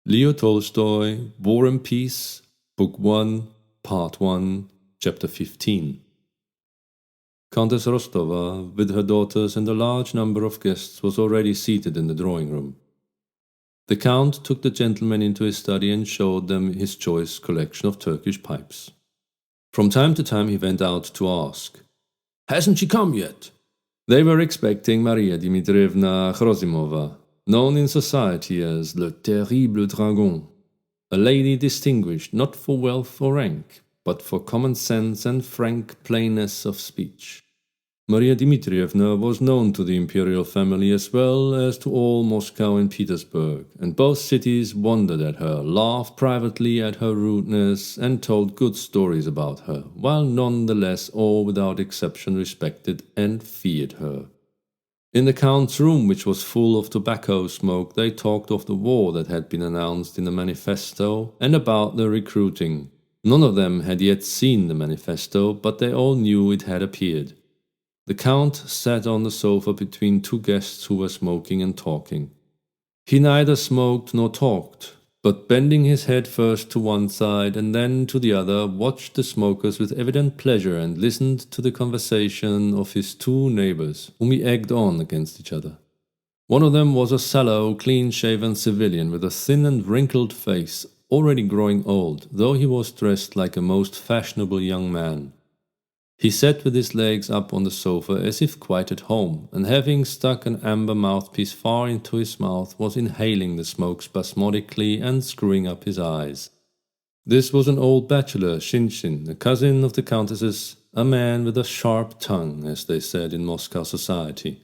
Leo Tolstoy, War and Peace, Book 1, Part 1, Chapter 15. Countess Rostova, with her daughters and a large number of guests, was already seated in the drawing-room. The Count took the gentlemen into his study and showed them his choice collection of Turkish pipes. From time to time he went out to ask, "Hasn't she come yet?" They were expecting Marya Dmitrievna Khrosimova, known in society as le terrible dragon, a lady distinguished not for wealth or rank, but for common sense and frank plainness of speech. Marya Dmitrievna was known to the imperial family as well as to all Moscow and Petersburg, and both cities wondered at her, laughed privately at her rudeness, and told good stories about her, while none the less all without exception respected and feared her. In the Count's room, which was full of tobacco smoke, they talked of the war that had been announced in the manifesto and about the recruiting. None of them had yet seen the manifesto, but they all knew it had appeared. The Count sat on the sofa between two guests who were smoking and talking. He neither smoked nor talked, but bending his head first to one side and then to the other, watched the smokers with evident pleasure and listened to the conversation of his two neighbors, whom he egged on against each other. One of them was a sallow, clean-shaven civilian with a thin and wrinkled face, already growing old, though he was dressed like a most fashionable young man. He sat with his legs up on the sofa as if quite at home, and having stuck an amber mouthpiece far into his mouth, was inhaling the smoke spasmodically and screwing up his eyes. This was an old bachelor, Shinshin, a cousin of the Countess's, a man with a sharp tongue, as they said in Moscow society.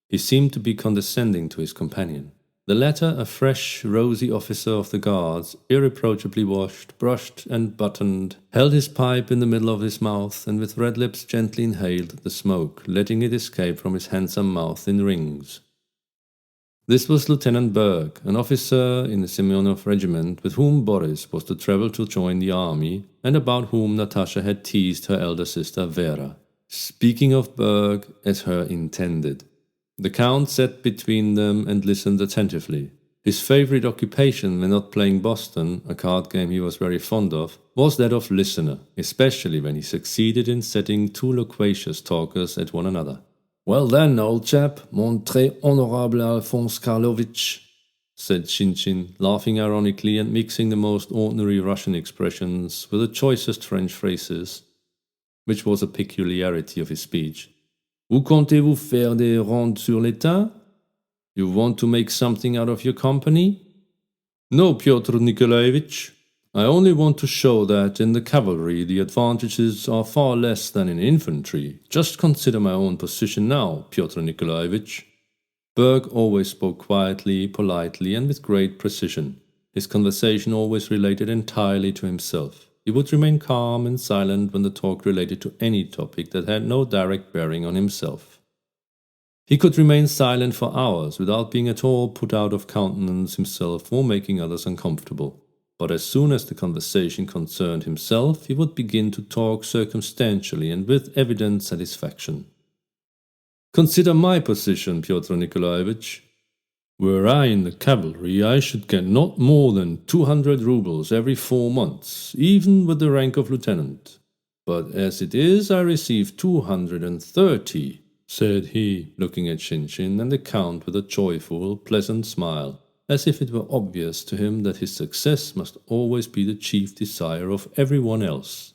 He seemed to be condescending to his companion. The latter, a fresh, rosy officer of the guards, irreproachably washed, brushed and buttoned, held his pipe in the middle of his mouth and with red lips gently inhaled the smoke, letting it escape from his handsome mouth in rings. This was Lieutenant Berg, an officer in the Semyonov regiment with whom Boris was to travel to join the army and about whom Natasha had teased her elder sister Vera, speaking of Berg as her intended. The Count sat between them and listened attentively. His favorite occupation when not playing Boston, a card game he was very fond of, was that of listener, especially when he succeeded in setting two loquacious talkers at one another. "Well then, old chap, mon très honorable Alphonse Karlovitch," said Shinshin, laughing ironically and mixing the most ordinary Russian expressions with the choicest French phrases, which was a peculiarity of his speech. "Vous comptez-vous faire des rondes sur l'État? You want to make something out of your company?" "No, Pyotr Nikolaevich. I only want to show that in the cavalry the advantages are far less than in infantry. Just consider my own position now, Pyotr Nikolaevich." Berg always spoke quietly, politely, and with great precision. His conversation always related entirely to himself. He would remain calm and silent when the talk related to any topic that had no direct bearing on himself. He could remain silent for hours without being at all put out of countenance himself or making others uncomfortable. But as soon as the conversation concerned himself, he would begin to talk circumstantially and with evident satisfaction. "Consider my position, Pyotr Nikolaevich. Were I in the cavalry, I should get not more than 200 rubles every 4 months, even with the rank of lieutenant. But as it is, I receive 230, said he, looking at Shinshin and the Count with a joyful, pleasant smile, as if it were obvious to him that his success must always be the chief desire of everyone else.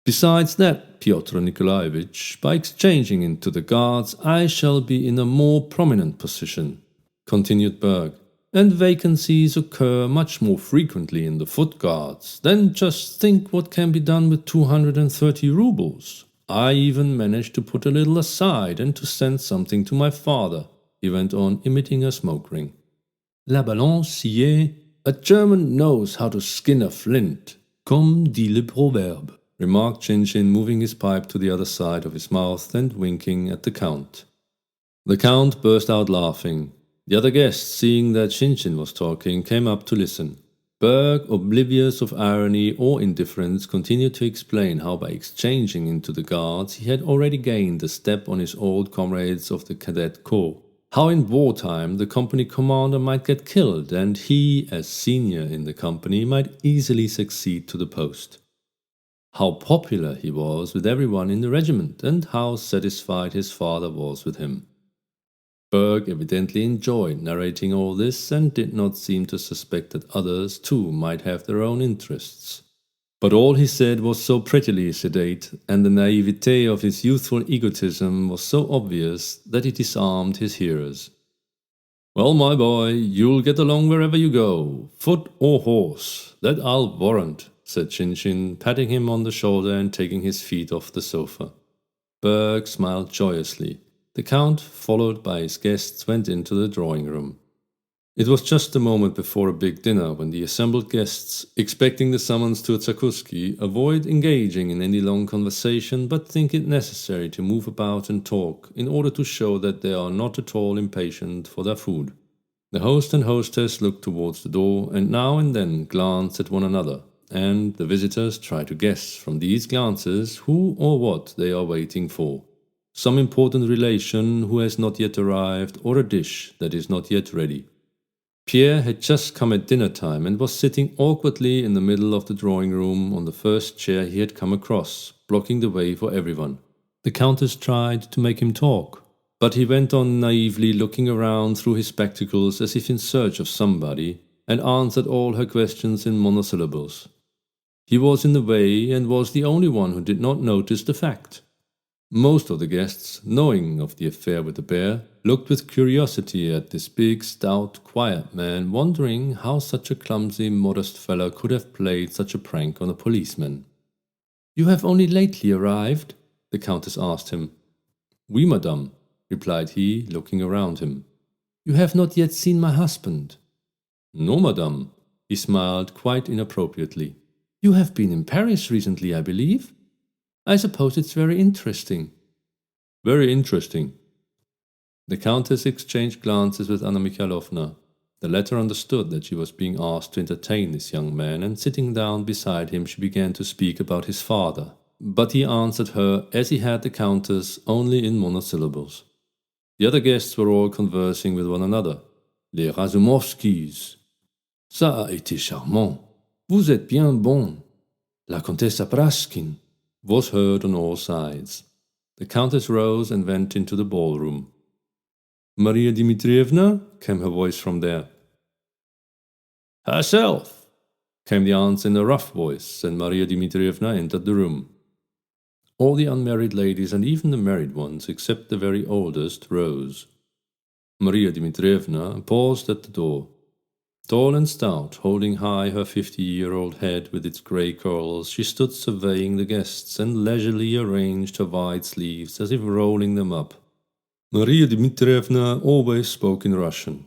"Besides that, Pyotr Nikolaevich, by exchanging into the Guards, I shall be in a more prominent position," continued Berg, "and vacancies occur much more frequently in the Foot Guards. Then just think what can be done with 230 rubles. I even managed to put a little aside and to send something to my father," he went on, emitting a smoke ring. "La balance y est. A German knows how to skin a flint, comme dit le proverbe," remarked Shinshin, moving his pipe to the other side of his mouth and winking at the Count. The Count burst out laughing. The other guests, seeing that Shinshin was talking, came up to listen. Berg, oblivious of irony or indifference, continued to explain how by exchanging into the Guards he had already gained a step on his old comrades of the cadet corps. How in wartime the company commander might get killed and he, as senior in the company, might easily succeed to the post. How popular he was with everyone in the regiment and how satisfied his father was with him. Berg evidently enjoyed narrating all this and did not seem to suspect that others too might have their own interests. But all he said was so prettily sedate, and the naivete of his youthful egotism was so obvious that it disarmed his hearers. "Well, my boy, you'll get along wherever you go, foot or horse, that I'll warrant," said Shin-Shin, patting him on the shoulder and taking his feet off the sofa. Berg smiled joyously. The Count, followed by his guests, went into the drawing-room. It was just a moment before a big dinner when the assembled guests, expecting the summons to a zakuski, avoid engaging in any long conversation but think it necessary to move about and talk in order to show that they are not at all impatient for their food. The host and hostess looked towards the door and now and then glanced at one another, and the visitors try to guess from these glances who or what they are waiting for. Some important relation who has not yet arrived, or a dish that is not yet ready. Pierre had just come at dinner time and was sitting awkwardly in the middle of the drawing room on the first chair he had come across, blocking the way for everyone. The Countess tried to make him talk, but he went on naively looking around through his spectacles as if in search of somebody, and answered all her questions in monosyllables. He was in the way and was the only one who did not notice the fact. Most of the guests, knowing of the affair with the bear, looked with curiosity at this big, stout, quiet man, wondering how such a clumsy, modest fellow could have played such a prank on a policeman. "You have only lately arrived?" the Countess asked him. "Oui, madame," replied he, looking around him. "You have not yet seen my husband?" "No, madame." He smiled quite inappropriately. "You have been in Paris recently, I believe? I suppose it's very interesting." "Very interesting." The Countess exchanged glances with Anna Mikhailovna. The latter understood that she was being asked to entertain this young man, and sitting down beside him she began to speak about his father. But he answered her, as he had the Countess, only in monosyllables. The other guests were all conversing with one another. "Les Razumovskis. Ça a été charmant. Vous êtes bien bon. La Comtesse Apraskin," was heard on all sides. The Countess rose and went into the ballroom. "Marya Dmitrievna?" came her voice from there. "Herself," came the answer in a rough voice, and Marya Dmitrievna entered the room. All the unmarried ladies and even the married ones, except the very oldest, rose. Marya Dmitrievna paused at the door. Tall and stout, holding high her 50-year-old head with its grey curls, she stood surveying the guests and leisurely arranged her wide sleeves as if rolling them up. Marya Dmitrievna always spoke in Russian.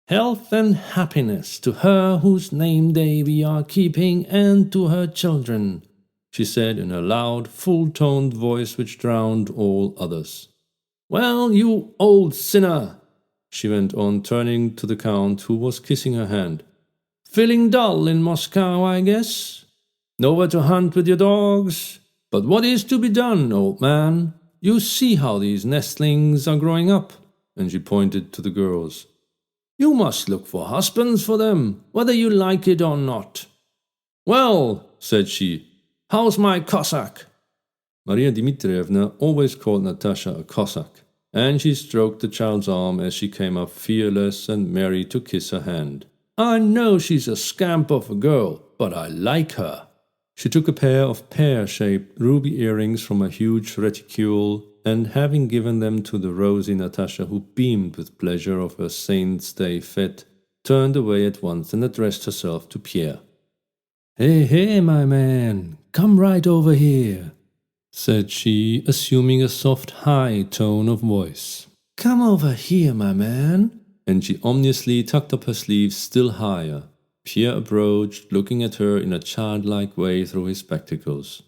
"Health and happiness to her whose name-day we are keeping, and to her children," she said in a loud, full-toned voice which drowned all others. "Well, you old sinner," she went on, turning to the Count, who was kissing her hand. "Feeling dull in Moscow, I guess? Nowhere to hunt with your dogs? But what is to be done, old man? You see how these nestlings are growing up," and she pointed to the girls. "You must look for husbands for them, whether you like it or not." "Well," said she, "how's my Cossack?" Marya Dmitrievna always called Natasha a Cossack, and she stroked the child's arm as she came up fearless and merry to kiss her hand. "I know she's a scamp of a girl, but I like her." She took a pair of pear-shaped ruby earrings from a huge reticule, and having given them to the rosy Natasha, who beamed with pleasure of her Saint's Day fete, turned away at once and addressed herself to Pierre. "Hey, hey, my man, come right over here," said she, assuming a soft, high tone of voice. "Come over here, my man." And she ominously tucked up her sleeves still higher. Pierre approached, looking at her in a childlike way through his spectacles.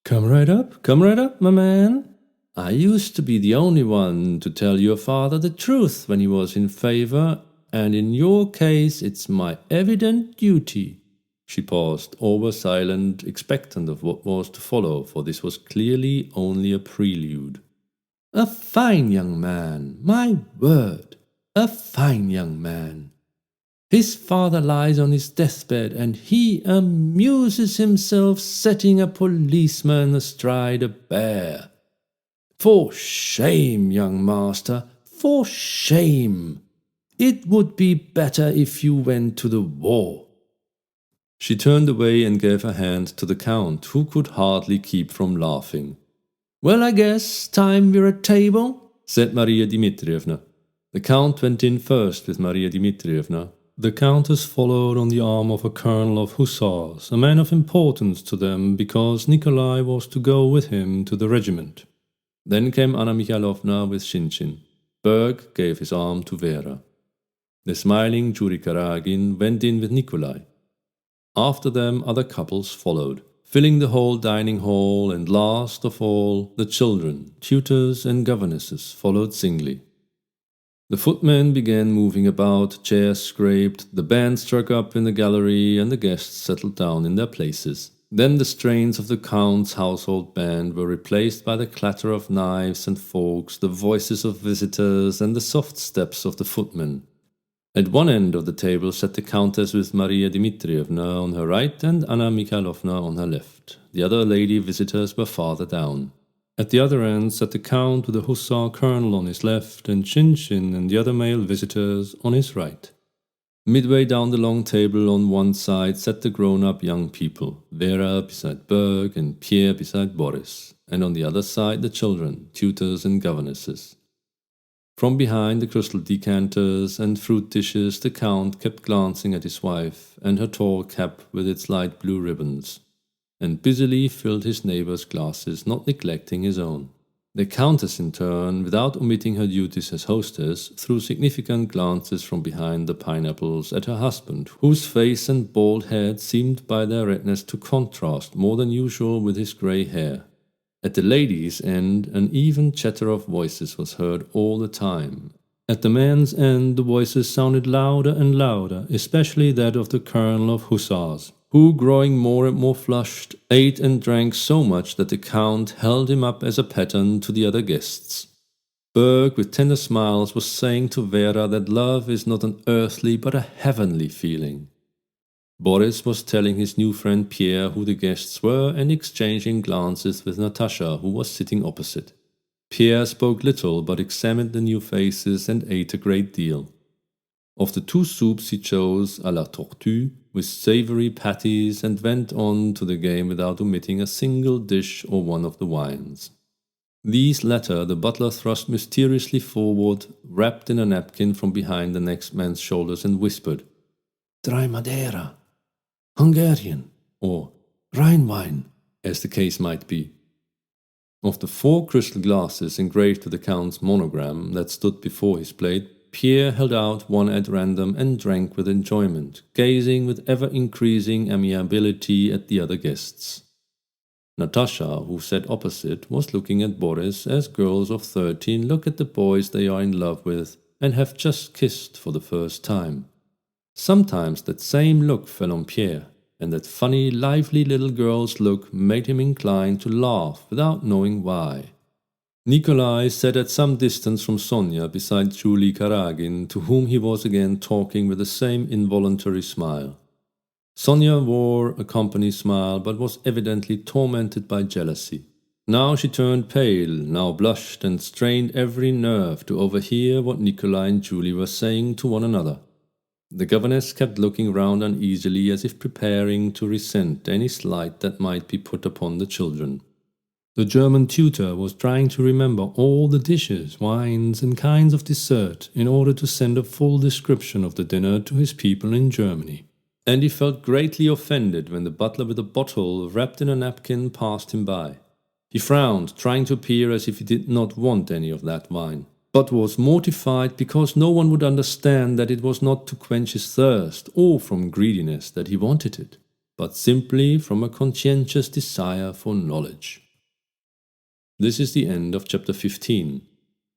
Come right up, my man. I used to be the only one to tell your father the truth when he was in favor, and in your case it's my evident duty." She paused, all were silent, expectant of what was to follow, for this was clearly only a prelude. A fine young man, my word, a fine young man. His father lies on his deathbed, and he amuses himself setting a policeman astride a bear. For shame, young master, for shame! It would be better if you went to the war. She turned away and gave her hand to the Count, who could hardly keep from laughing. Well, I guess time we're at table, said Marya Dmitrievna. The Count went in first with Marya Dmitrievna. The Countess followed on the arm of a colonel of hussars, a man of importance to them because Nikolai was to go with him to the regiment. Then came Anna Mikhailovna with Shinshin. Berg gave his arm to Vera. The smiling Yuri Karagin went in with Nikolai. After them other couples followed, filling the whole dining hall, and last of all the children, tutors and governesses followed singly. The footmen began moving about, chairs scraped, the band struck up in the gallery, and the guests settled down in their places. Then the strains of the Count's household band were replaced by the clatter of knives and forks, the voices of visitors, and the soft steps of the footmen. At one end of the table sat the Countess with Marya Dmitrievna on her right and Anna Mikhailovna on her left. The other lady visitors were farther down. At the other end sat the Count with the hussar colonel on his left and Shinshin and the other male visitors on his right. Midway down the long table on one side sat the grown-up young people, Vera beside Berg and Pierre beside Boris, and on the other side the children, tutors and governesses. From behind the crystal decanters and fruit dishes the Count kept glancing at his wife and her tall cap with its light blue ribbons, and busily filled his neighbor's glasses, not neglecting his own. The Countess, in turn, without omitting her duties as hostess, threw significant glances from behind the pineapples at her husband, whose face and bald head seemed by their redness to contrast more than usual with his grey hair. At the ladies' end, an even chatter of voices was heard all the time. At the men's end, the voices sounded louder and louder, especially that of the colonel of hussars, who, growing more and more flushed, ate and drank so much that the Count held him up as a pattern to the other guests. Berg, with tender smiles, was saying to Vera that love is not an earthly but a heavenly feeling. Boris was telling his new friend Pierre who the guests were and exchanging glances with Natasha, who was sitting opposite. Pierre spoke little but examined the new faces and ate a great deal. Of the two soups he chose à la tortue, with savory patties, and went on to the game without omitting a single dish or one of the wines. These latter the butler thrust mysteriously forward, wrapped in a napkin from behind the next man's shoulders, and whispered, "Dry Madeira, Hungarian, or Rhine wine, as the case might be." Of the 4 crystal glasses engraved with the Count's monogram that stood before his plate, Pierre held out one at random and drank with enjoyment, gazing with ever-increasing amiability at the other guests. Natasha, who sat opposite, was looking at Boris as girls of 13 look at the boys they are in love with and have just kissed for the first time. Sometimes that same look fell on Pierre, and that funny, lively little girl's look made him inclined to laugh without knowing why. Nikolai sat at some distance from Sonia beside Julie Karagin, to whom he was again talking with the same involuntary smile. Sonia wore a company smile, but was evidently tormented by jealousy. Now she turned pale, now blushed, and strained every nerve to overhear what Nikolai and Julie were saying to one another. The governess kept looking round uneasily as if preparing to resent any slight that might be put upon the children. The German tutor was trying to remember all the dishes, wines, and kinds of dessert in order to send a full description of the dinner to his people in Germany. And he felt greatly offended when the butler with a bottle wrapped in a napkin passed him by. He frowned, trying to appear as if he did not want any of that wine, but was mortified because no one would understand that it was not to quench his thirst or from greediness that he wanted it, but simply from a conscientious desire for knowledge. This is the end of chapter 15.